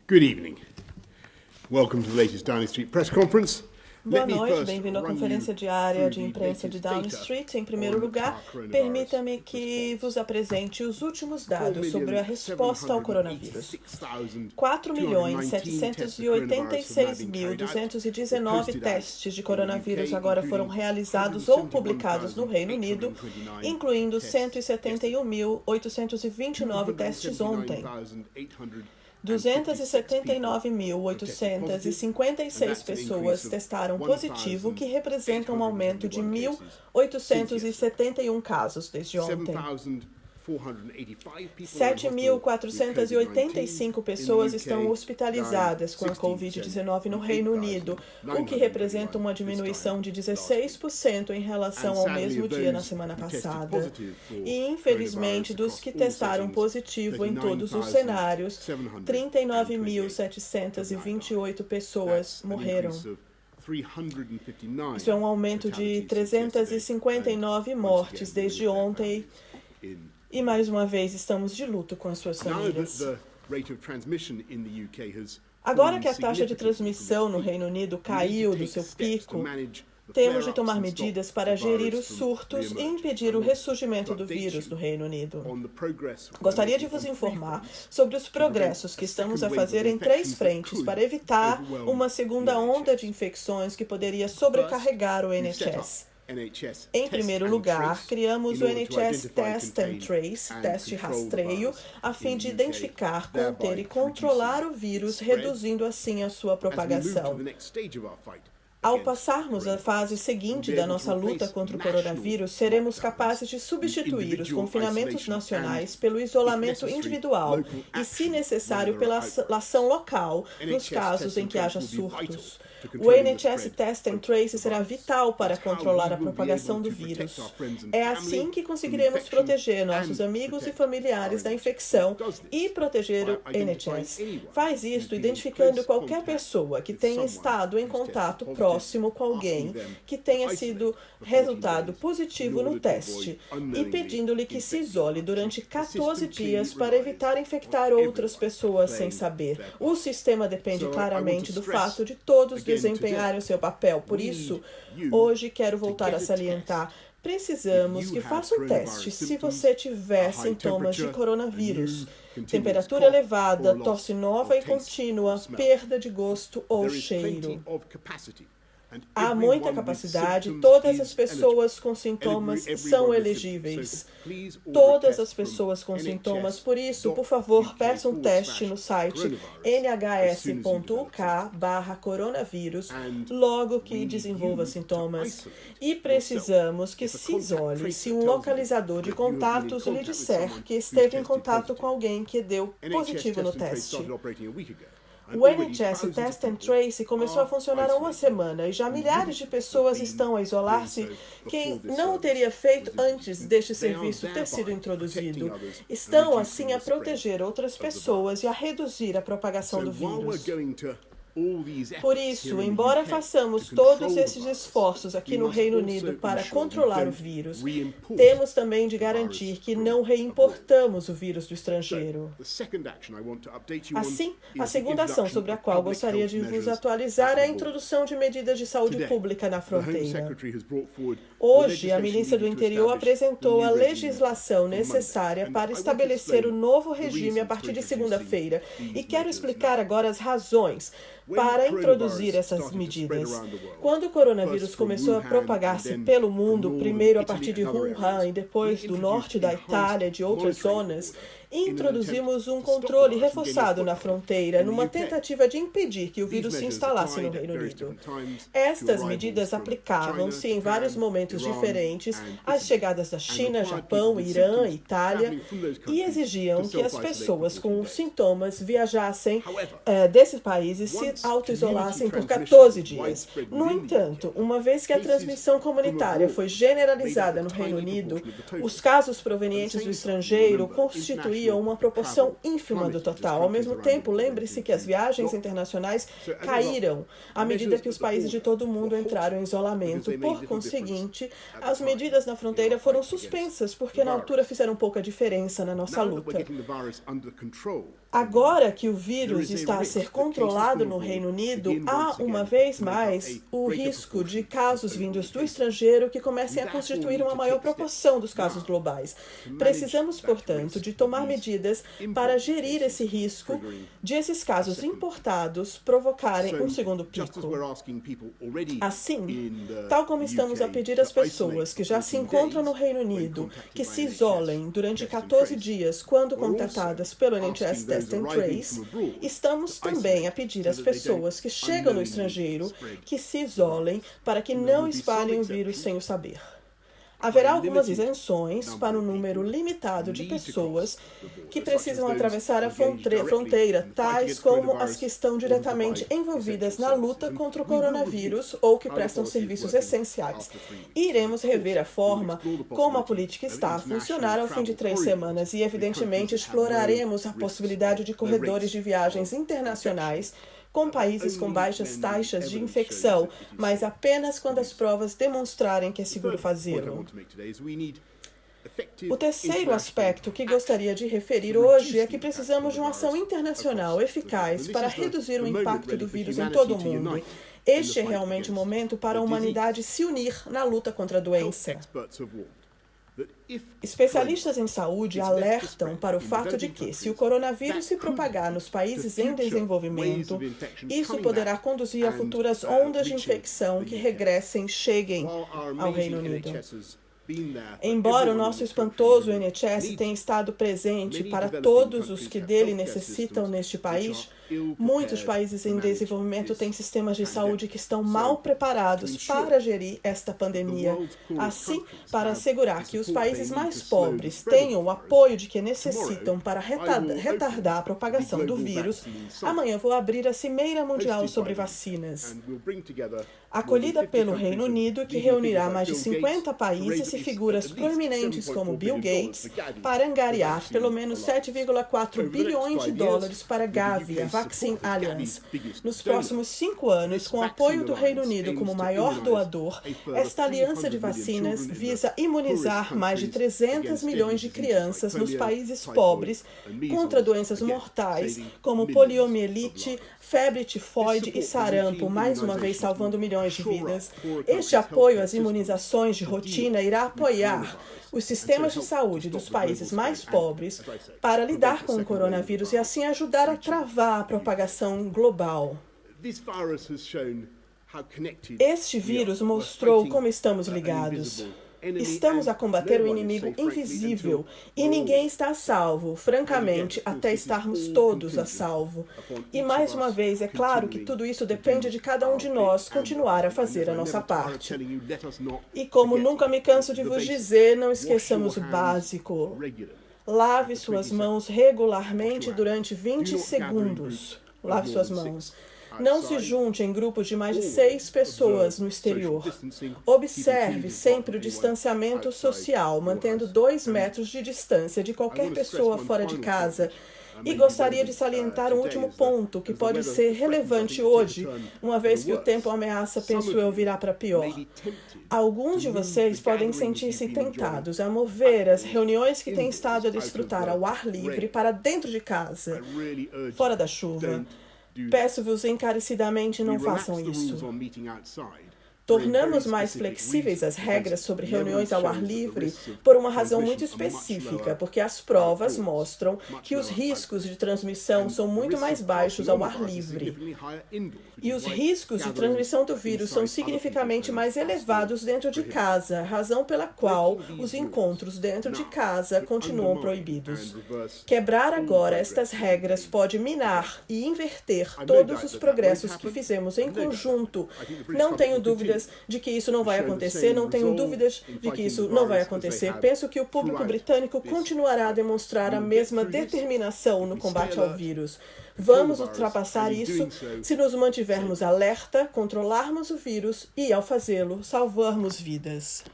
Good evening. Welcome to the latest Downing Street press conference. Boa noite, bem-vindo à conferência diária de imprensa de Downing Street. Em primeiro lugar, permita-me que vos apresente os últimos dados sobre a resposta ao coronavírus. 4.786.219 testes de coronavírus agora foram realizados ou publicados no Reino Unido, incluindo 171.829 testes ontem. 279.856 pessoas testaram positivo, que representa um aumento de 1.871 casos desde ontem. 7.485 pessoas estão hospitalizadas com a Covid-19 no Reino Unido, o que representa uma diminuição de 16% em relação ao mesmo dia na semana passada. E, infelizmente, dos que testaram positivo em todos os cenários, 39.728 pessoas morreram. Isso é um aumento de 359 mortes desde ontem. E, mais uma vez, estamos de luto com as suas famílias. Agora que a taxa de transmissão no Reino Unido caiu do seu pico, temos de tomar medidas para gerir os surtos e impedir o ressurgimento do vírus no Reino Unido. Gostaria de vos informar sobre os progressos que estamos a fazer em 3 frentes para evitar uma segunda onda de infecções que poderia sobrecarregar o NHS. Em primeiro lugar, criamos o NHS Test and Trace, teste rastreio, a fim de identificar, conter e controlar o vírus, reduzindo assim a sua propagação. Ao passarmos à fase seguinte da nossa luta contra o coronavírus, seremos capazes de substituir os confinamentos nacionais pelo isolamento individual e, se necessário, pela ação local nos casos em que haja surtos. O NHS Test and Trace será vital para controlar a propagação do vírus. É assim que conseguiremos proteger nossos amigos e familiares da infecção e proteger o NHS. Faz isto identificando qualquer pessoa que tenha estado em contato próximo com alguém que tenha sido resultado positivo no teste e pedindo-lhe que se isole durante 14 dias para evitar infectar outras pessoas sem saber. O sistema depende claramente do fato de todos desempenharem o seu papel. Por isso, hoje quero voltar a salientar: precisamos que faça um teste se você tiver sintomas de coronavírus. Temperatura elevada, tosse nova e contínua, perda de gosto ou cheiro. Há muita capacidade, todas as pessoas com sintomas são elegíveis. Todas as pessoas com sintomas, por isso, por favor, peça um teste no site nhs.uk/coronavírus logo que desenvolva sintomas. E precisamos que se isole se um localizador de contatos lhe disser que esteve em contato com alguém que deu positivo no teste. O NHS Test and Trace começou a funcionar há uma semana e já milhares de pessoas estão a isolar-se quem não o teria feito antes deste serviço ter sido introduzido. Estão, assim, a proteger outras pessoas e a reduzir a propagação do vírus. Por isso, embora façamos todos esses esforços aqui no Reino Unido para controlar o vírus, temos também de garantir que não reimportamos o vírus do estrangeiro. Assim, a segunda ação sobre a qual gostaria de vos atualizar é a introdução de medidas de saúde pública na fronteira. Hoje, a Ministra do Interior apresentou a legislação necessária para estabelecer o novo regime a partir de segunda-feira, e quero explicar agora as razões para introduzir essas medidas. Quando o coronavírus começou a propagar-se pelo mundo, primeiro a partir de Wuhan e depois do norte da Itália e de outras zonas, introduzimos um controle reforçado na fronteira, numa tentativa de impedir que o vírus se instalasse no Reino Unido. Estas medidas aplicavam-se em vários momentos diferentes às chegadas da China, Japão, Irã e Itália, e exigiam que as pessoas com sintomas viajassem desses países se auto-isolassem por 14 dias. No entanto, uma vez que a transmissão comunitária foi generalizada no Reino Unido, os casos provenientes do estrangeiro constituíam uma proporção ínfima do total. Ao mesmo tempo, lembre-se que as viagens internacionais caíram à medida que os países de todo o mundo entraram em isolamento. Por conseguinte, as medidas na fronteira foram suspensas porque na altura fizeram pouca diferença na nossa luta. Agora que o vírus está a ser controlado no Reino Unido, há uma vez mais o risco de casos vindos do estrangeiro que comecem a constituir uma maior proporção dos casos globais. Precisamos, portanto, de tomar medidas para gerir esse risco de esses casos importados provocarem um segundo pico. Assim, tal como estamos a pedir às pessoas que já se encontram no Reino Unido que se isolem durante 14 dias quando contatadas pelo NHS Test and Trace, estamos também a pedir às pessoas que chegam no estrangeiro que se isolem para que não espalhem o vírus sem o saber. Haverá algumas isenções para um número limitado de pessoas que precisam atravessar a fronteira, tais como as que estão diretamente envolvidas na luta contra o coronavírus ou que prestam serviços essenciais. E iremos rever a forma como a política está a funcionar ao fim de 3 semanas e, evidentemente, exploraremos a possibilidade de corredores de viagens internacionais com países com baixas taxas de infecção, mas apenas quando as provas demonstrarem que é seguro fazê-lo. O terceiro aspecto que gostaria de referir hoje é que precisamos de uma ação internacional eficaz para reduzir o impacto do vírus em todo o mundo. Este é realmente o momento para a humanidade se unir na luta contra a doença. Especialistas em saúde alertam para o fato de que, se o coronavírus se propagar nos países em desenvolvimento, isso poderá conduzir a futuras ondas de infecção que cheguem ao Reino Unido. Embora o nosso espantoso NHS tenha estado presente para todos os que dele necessitam neste país, muitos países em desenvolvimento têm sistemas de saúde que estão mal preparados para gerir esta pandemia. Assim, para assegurar que os países mais pobres tenham o apoio de que necessitam para retardar a propagação do vírus, amanhã vou abrir a Cimeira Mundial sobre Vacinas, acolhida pelo Reino Unido, que reunirá mais de 50 países e figuras proeminentes como Bill Gates, para angariar pelo menos 7,4 bilhões de dólares para a Gavi, a Vaccine Alliance. Nos próximos 5 anos, com o apoio do Reino Unido como maior doador, esta aliança de vacinas visa imunizar mais de 300 milhões de crianças nos países pobres contra doenças mortais como poliomielite, febre tifoide e sarampo, mais uma vez salvando milhões de vidas. Este apoio às imunizações de rotina irá apoiar os sistemas de saúde dos países mais pobres para lidar com o coronavírus e assim ajudar a travar a propagação global. Este vírus mostrou como estamos ligados. Estamos a combater o inimigo invisível e ninguém está a salvo, francamente, até estarmos todos a salvo. E mais uma vez, é claro que tudo isso depende de cada um de nós continuar a fazer a nossa parte. E como nunca me canso de vos dizer, não esqueçamos o básico. Lave suas mãos regularmente durante 20 segundos. Lave suas mãos. Não se junte em grupos de mais de 6 pessoas no exterior. Observe sempre o distanciamento social, mantendo 2 metros de distância de qualquer pessoa fora de casa. E gostaria de salientar um último ponto que pode ser relevante hoje, uma vez que o tempo ameaça, penso eu, virar para pior. Alguns de vocês podem sentir-se tentados a mover as reuniões que têm estado a desfrutar ao ar livre para dentro de casa, fora da chuva. Peço-vos encarecidamente, não façam isso. Tornamos mais flexíveis as regras sobre reuniões ao ar livre por uma razão muito específica, porque as provas mostram que os riscos de transmissão são muito mais baixos ao ar livre. E os riscos de transmissão do vírus são significativamente mais elevados dentro de casa, razão pela qual os encontros dentro de casa continuam proibidos. Quebrar agora estas regras pode minar e inverter todos os progressos que fizemos em conjunto. Não tenho dúvidas de que isso não vai acontecer, não tenho dúvidas de que isso não vai acontecer. Penso que o público britânico continuará a demonstrar a mesma determinação no combate ao vírus. Vamos ultrapassar isso se nos mantivermos alerta, controlarmos o vírus e, ao fazê-lo, salvarmos vidas.